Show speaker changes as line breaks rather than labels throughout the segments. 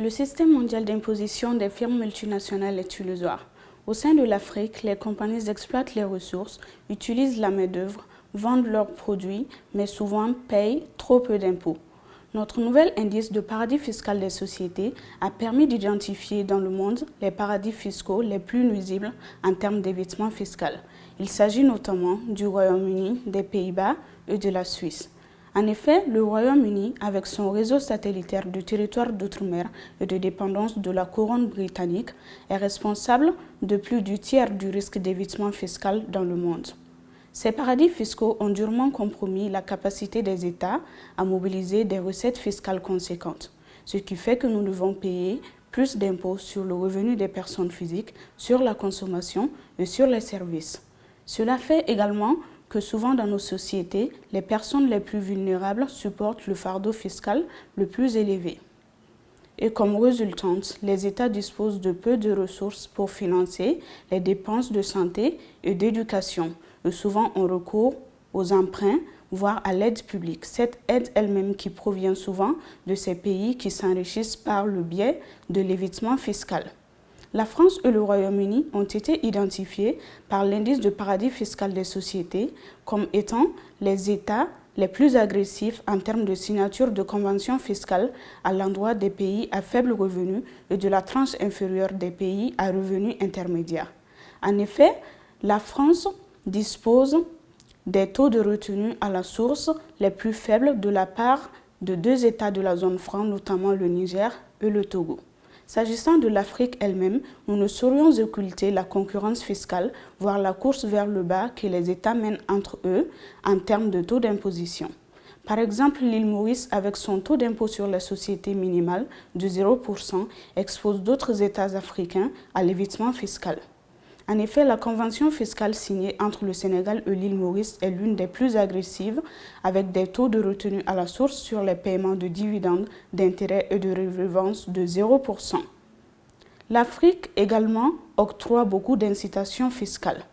Le système mondial d'imposition des firmes multinationales est illusoire. Au sein de l'Afrique, les compagnies exploitent les ressources, utilisent la main-d'œuvre, vendent leurs produits, mais souvent payent trop peu d'impôts. Notre nouvel indice de paradis fiscal des sociétés a permis d'identifier dans le monde les paradis fiscaux les plus nuisibles en termes d'évitement fiscal. Il s'agit notamment du Royaume-Uni, des Pays-Bas et de la Suisse. En effet, le Royaume-Uni, avec son réseau satellitaire de territoires d'outre-mer et de dépendance de la couronne britannique, est responsable de plus du tiers du risque d'évitement fiscal dans le monde. Ces paradis fiscaux ont durement compromis la capacité des États à mobiliser des recettes fiscales conséquentes, ce qui fait que nous devons payer plus d'impôts sur le revenu des personnes physiques, sur la consommation et sur les services. Cela fait également que souvent dans nos sociétés, les personnes les plus vulnérables supportent le fardeau fiscal le plus élevé. Et comme résultante, les États disposent de peu de ressources pour financer les dépenses de santé et d'éducation. Et souvent, on recourt aux emprunts, voire à l'aide publique. Cette aide elle-même qui provient souvent de ces pays qui s'enrichissent par le biais de l'évitement fiscal. La France et le Royaume-Uni ont été identifiés par l'indice de paradis fiscal des sociétés comme étant les États les plus agressifs en termes de signature de conventions fiscales à l'endroit des pays à faible revenu et de la tranche inférieure des pays à revenus intermédiaires. En effet, la France dispose des taux de retenue à la source les plus faibles de la part de deux États de la zone franc, notamment le Niger et le Togo. S'agissant de l'Afrique elle-même, nous ne saurions occulter la concurrence fiscale, voire la course vers le bas que les États mènent entre eux en termes de taux d'imposition. Par exemple, l'île Maurice, avec son taux d'impôt sur les sociétés minimal de 0%, expose d'autres États africains à l'évitement fiscal. En effet, la convention fiscale signée entre le Sénégal et l'île Maurice est l'une des plus agressives, avec des taux de retenue à la source sur les paiements de dividendes, d'intérêts et de redevances de 0%. L'Afrique également octroie beaucoup d'incitations fiscales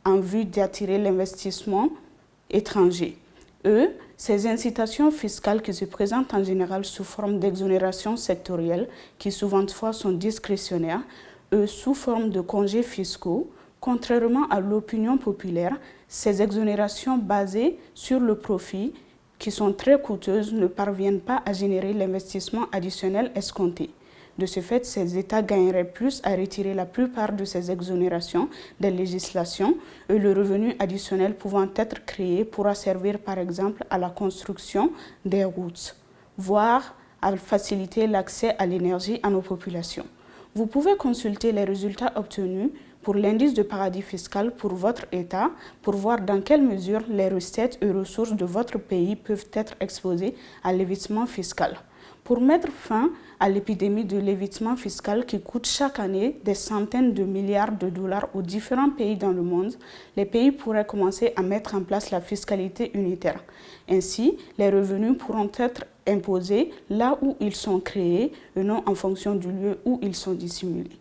en vue d'attirer l'investissement étranger. Ces incitations fiscales qui se présentent en général sous forme d'exonérations sectorielles, qui souvent sont discrétionnaires, sous forme de congés fiscaux. Contrairement à l'opinion populaire, ces exonérations basées sur le profit, qui sont très coûteuses, ne parviennent pas à générer l'investissement additionnel escompté. De ce fait, ces États gagneraient plus à retirer la plupart de ces exonérations des législations et le revenu additionnel pouvant être créé pourra servir par exemple à la construction des routes, voire à faciliter l'accès à l'énergie à nos populations. Vous pouvez consulter les résultats obtenus pour l'indice de paradis fiscal pour votre État pour voir dans quelle mesure les recettes et ressources de votre pays peuvent être exposées à l'évitement fiscal. Pour mettre fin à l'épidémie de l'évitement fiscal qui coûte chaque année des centaines de milliards de dollars aux différents pays dans le monde, les pays pourraient commencer à mettre en place la fiscalité unitaire. Ainsi, les revenus pourront être imposés là où ils sont créés et non en fonction du lieu où ils sont dissimulés.